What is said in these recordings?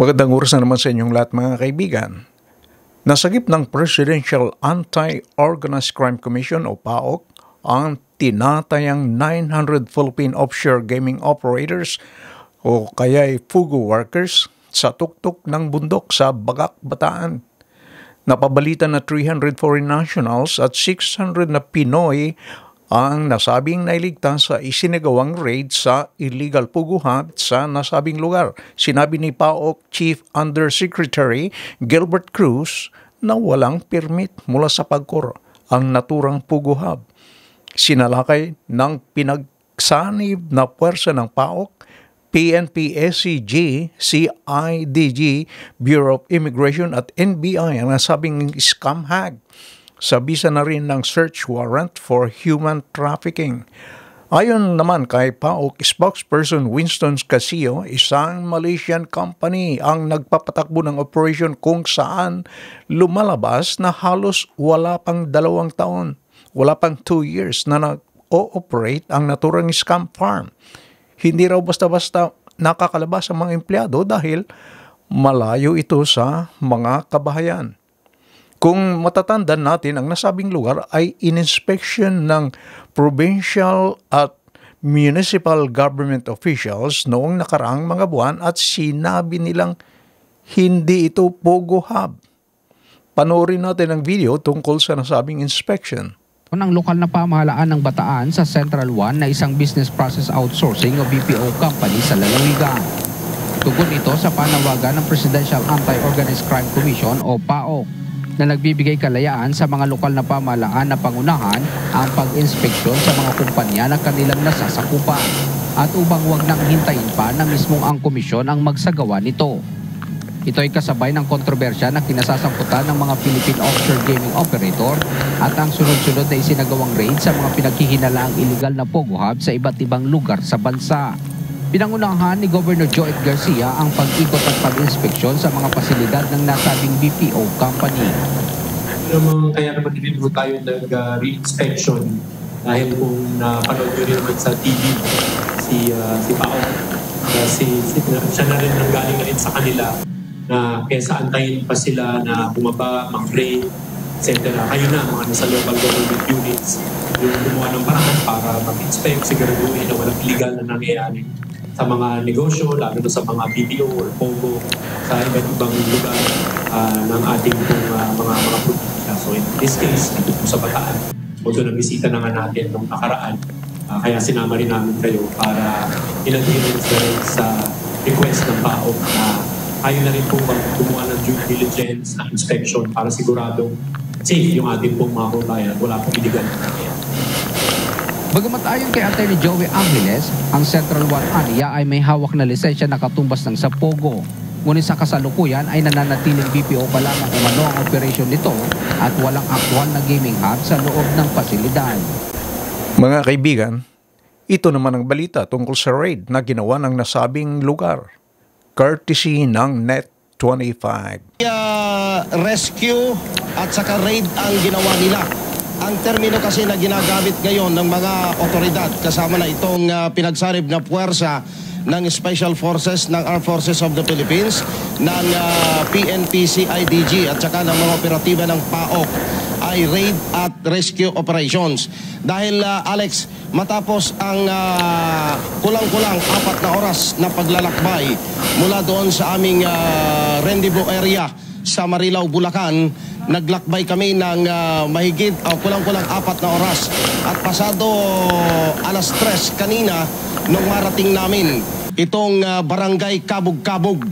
Magandang oras na naman sa inyong lahat mga kaibigan. Nasagip ng Presidential Anti-Organized Crime Commission o PAOC ang tinatayang 900 Philippine offshore gaming operators o kaya FUGO workers sa tuktok ng bundok sa Bagac, Bataan. Napabalita na 300 foreign nationals at 600 na Pinoy ang nasabing nailigtas sa isinagawang raid sa illegal puguhan sa nasabing lugar. Sinabi ni PAOC Chief Undersecretary Gilbert Cruz na walang permit mula sa pagkor ang naturang puguhab. Sinalakay ng pinagsanib na puwersa ng PAOC, PNP, SCG, CIDG, Bureau of Immigration at NBI ang nasabing scam hag. Sabisa na rin ng search warrant for human trafficking. Ayon naman kay PAOC spokesperson Winston Casio, isang Malaysian company ang nagpapatakbo ng operation kung saan lumalabas na halos wala pang 2 taon, wala pang 2 years na nag-ooperate ang naturang scam farm. Hindi raw basta-basta nakakalabas ang mga empleyado dahil malayo ito sa mga kabahayan. Kung matatandaan natin, ang nasabing lugar ay in-inspection ng provincial at municipal government officials noong nakaraang mga buwan at sinabi nilang hindi ito Pogo Hub. Panoorin natin ang video tungkol sa nasabing inspection. Ang lokal na pamahalaan ng Bataan sa Central One na isang business process outsourcing o BPO company sa lalawigan. Tugon ito sa panawagan ng Presidential Anti-Organized Crime Commission o PAOC na nagbibigay kalayaan sa mga lokal na pamahalaan na pangunahan ang pag-inspeksyon sa mga kumpanya na kanilang nasasakupan at upang huwag nang hintayin pa na mismong ang komisyon ang magsagawa nito. Ito ay kasabay ng kontrobersya na kinasasangkutan ng mga Philippine offshore gaming operator at ang sunod-sunod na isinagawang raid sa mga pinaghihinalaang illegal na Pogo Hub sa iba't ibang lugar sa bansa. Pinangunahan ni Governor Joet Garcia ang pag-ikot at pag-inspeksyon sa mga pasilidad ng nasabing BPO company. Kaya naman din po tayo nag-re-inspection dahil kung napanood nyo rin naman sa TV si PAOC, siya na rin nanggaling rin sa kanila na kesa antayin pa sila na bumaba, mag-raid, etc. Kayo na, mga nasa local government units, yung gumawa ng paraan para mag-inspect, siguraduhin na walang illegal na nangyayari sa mga negosyo, lalo na sa mga BPO or POGO, sa iba't ibang lugar ng ating mga probinsya. So in this case, dito po sa Bataan, although nabisita na nga natin nung nakaraan, kaya sinama rin namin kayo para in-adherence na rin sa request ng PAOC na kayo na rin po gumawa ng due diligence na inspection para siguradong safe yung ating pong mga kabayan at wala pong illegal na nangyayari. Bagamat ayon kay Atty. Joey Angeles, ang Central One area ay may hawak na lisensya na katumbas ng sa Pogo. Ngunit sa kasalukuyan ay nananatiling BPO pa lamang umano ang operasyon nito at walang aktwal na gaming hub sa loob ng pasilidad. Mga kaibigan, ito naman ang balita tungkol sa raid na ginawa ng nasabing lugar, courtesy ng Net25. Rescue at saka raid ang ginawa nila. Ang termino kasi na ginagamit ngayon ng mga otoridad kasama na itong pinagsanib na puwersa ng Special Forces ng Armed Forces of the Philippines, ng PNP, CIDG at saka ng mga operatiba ng PAOC ay raid at rescue operations. Dahil Alex, matapos ang kulang-kulang 4 na oras na paglalakbay mula doon sa aming rendezvous area sa Marilao, Bulacan, naglakbay kami ng mahigit kulang-kulang 4 na oras at pasado 3:00 kanina nung marating namin itong barangay Kabug-Kabug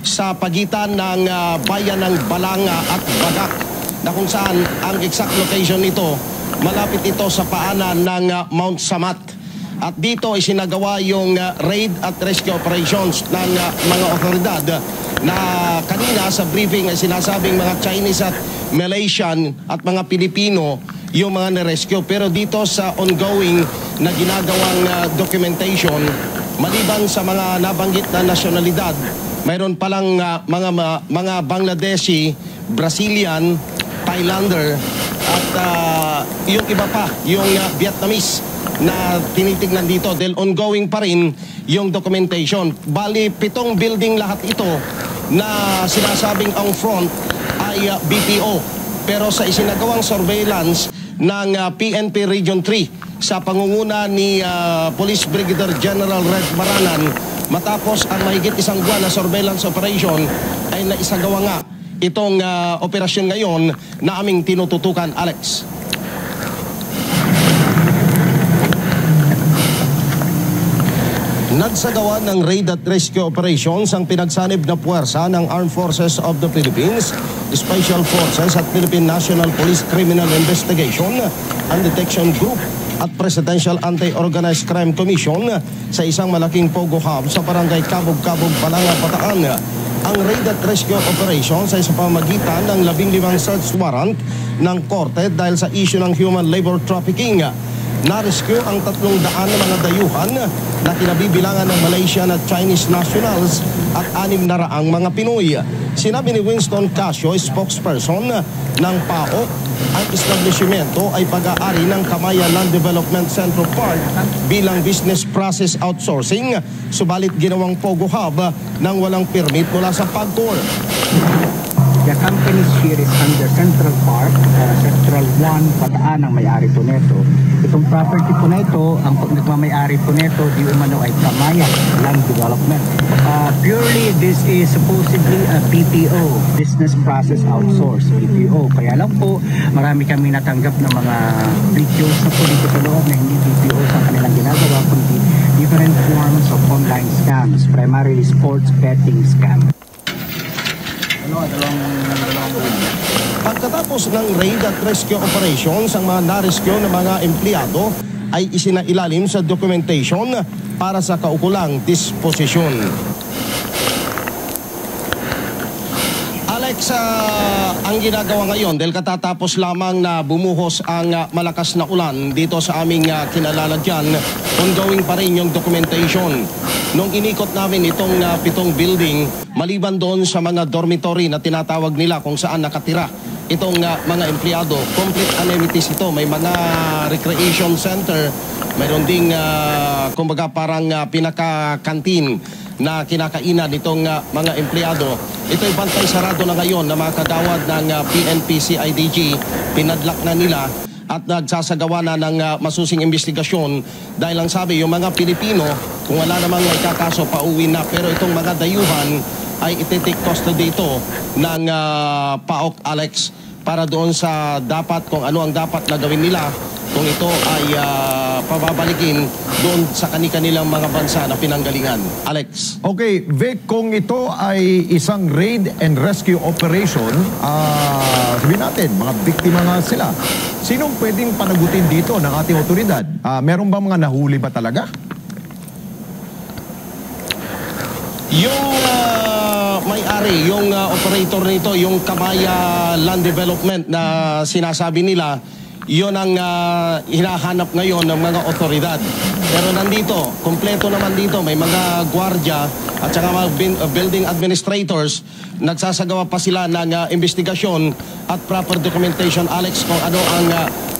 sa pagitan ng bayan ng Balanga at Bagac, na kung saan ang exact location nito malapit ito sa paanan ng Mount Samat. At dito isinagawa yung raid at rescue operations ng mga otoridad na kanina sa briefing ay sinasabing mga Chinese at Malaysian at mga Pilipino yung mga na-rescue. Pero dito sa ongoing na ginagawang documentation, maliban sa mga nabanggit na nasyonalidad, mayroon palang mga Bangladeshi, Brazilian, Thailander at yung iba pa, yung Vietnamese na tinitignan dito dahil ongoing pa rin yung documentation. Bali, 7 building lahat ito na sinasabing ang front ay BPO. Pero sa isinagawang surveillance ng PNP Region 3 sa pangunguna ni Police Brigadier General Red Maranan, matapos ang mahigit isang buwan na surveillance operation ay naisagawa nga itong operasyon ngayon na aming tinututukan, Alex. Nagsagawa ng raid at rescue operations ang pinagsanib na puwersa ng Armed Forces of the Philippines, Special Forces at Philippine National Police Criminal Investigation and Detection Group at Presidential Anti-Organized Crime Commission sa isang malaking pogo hub sa barangay Kabog-Kabog, Balanga, Bataan. Ang raid at rescue operations ay sa pamagitan ng 15 search warrant ng korte dahil sa issue ng human labor trafficking. Na-rescue ang 300 na mga dayuhan na kinabibilangan ng Malaysian at Chinese nationals at 600 mga Pinoy. Sinabi ni Winston Casio, spokesperson ng PAOK, ang establishmento ay pag-aari ng Kamaya Land Development Central Park bilang business process outsourcing, subalit ginawang Pogo Hub nang walang permit mula sa PAGCOR. The company's share is under Central Park, Central 1, Bataan ang may-ari po nito. Itong property po nito, ang nagmamayari po nito, di umano ay Kamaya Land Development. Purely, this is supposedly a BPO, Business Process Outsource, BPO. Kaya lang po, marami kami natanggap ng mga videos na po dito sa loob na hindi BPO sa kanilang ginagawa, kundi different forms of online scams, primarily sports betting scam. Pagkatapos ng raid at rescue operations, ang mga na-rescue ng mga empleyado ay isinailalim sa documentation para sa kaukulang disposisyon. Alex, ang ginagawa ngayon dahil katatapos lamang na bumuhos ang malakas na ulan dito sa aming kinalalagyan, ongoing pa rin yung documentation. Nung inikot namin itong 7 building, maliban doon sa mga dormitory na tinatawag nila kung saan nakatira itong mga empleyado, complete amenities ito. May mga recreation center, mayroon ding kumbaga parang pinaka-kantin na kinakainan itong mga empleyado. Ito'y bantay sarado na ngayon na mga kagawad ng PNP CIDG. Pinadlak na nila at nagsasagawa na ng masusing investigasyon dahil ang sabi yung mga Pilipino kung wala namang may kakaso pauwi na, pero itong mga dayuhan ay iti-take custody ito ng PAOK, Alex, para doon sa dapat kung ano ang dapat na gawin nila kung ito ay pababalikin doon sa kanilang mga bansa na pinanggalingan. Alex. Okay, Vic, kung ito ay isang raid and rescue operation, sabihin natin, mga biktima nga sila. Sinong pwedeng panagutin dito ng ating otoridad? Meron ba mga nahuli ba talaga? Yung may-ari, yung operator nito, yung Kamaya Land Development na sinasabi nila, yon ang hinahanap ngayon ng mga otoridad. Pero nandito, kompleto naman dito, may mga gwardiya at saka mga building administrators. Nagsasagawa pa sila ng investigasyon at proper documentation, Alex, kung ano ang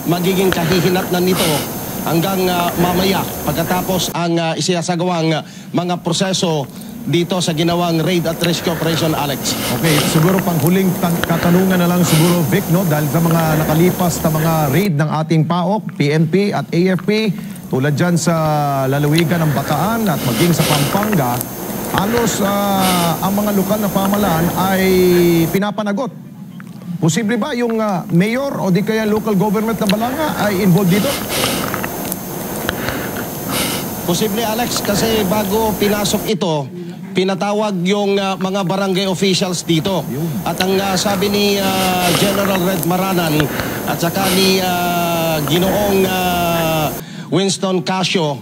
magiging kahihinatnan nito hanggang mamaya pagkatapos ang isasagawang mga proseso dito sa ginawang raid at rescue operation, Alex. Okay, siguro pang huling katanungan na lang siguro, Vic, no? Dahil sa mga nakalipas na mga raid ng ating PAOK, PNP at AFP, tulad dyan sa lalawigan ng Bataan at maging sa Pampanga, halos ang mga lokal na pamahalaan ay pinapanagot. Posible ba yung mayor o di kaya local government na Balanga ay involved dito? Posible, Alex, kasi bago pinasok ito, pinatawag yung mga barangay officials dito. At ang sabi ni General Red Maranan at saka ni Ginoong Winston Casio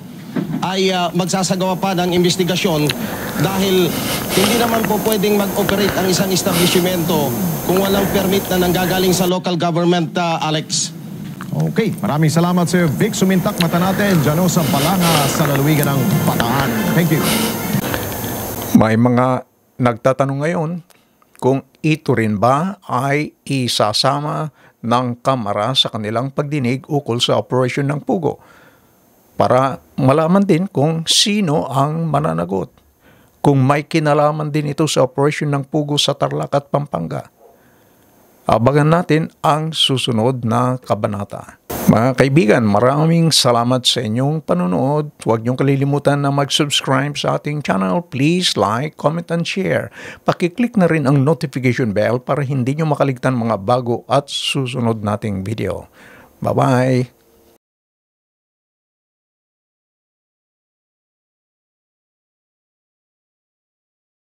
ay magsasagawa pa ng investigasyon dahil hindi naman po pwedeng mag-operate ang isang establishmento kung walang permit na nanggagaling sa local government, Alex. Okay, maraming salamat Sir Vic Sumintak. Mata natin dyan sa Balanga sa lalawigan ng Bataan. Thank you. May mga nagtatanong ngayon kung ito rin ba ay isasama ng Kamara sa kanilang pagdinig ukol sa operasyon ng Pugo para malaman din kung sino ang mananagot. kung may kinalaman din ito sa operasyon ng Pugo sa Tarlac at Pampanga. Abangan natin ang susunod na kabanata. Mga kaibigan, maraming salamat sa inyong panonood. Huwag niyong kalilimutan na mag-subscribe sa ating channel. Please like, comment, and share. Pakiclick na rin ang notification bell para hindi niyo makaligtan mga bago at susunod nating video. Bye-bye!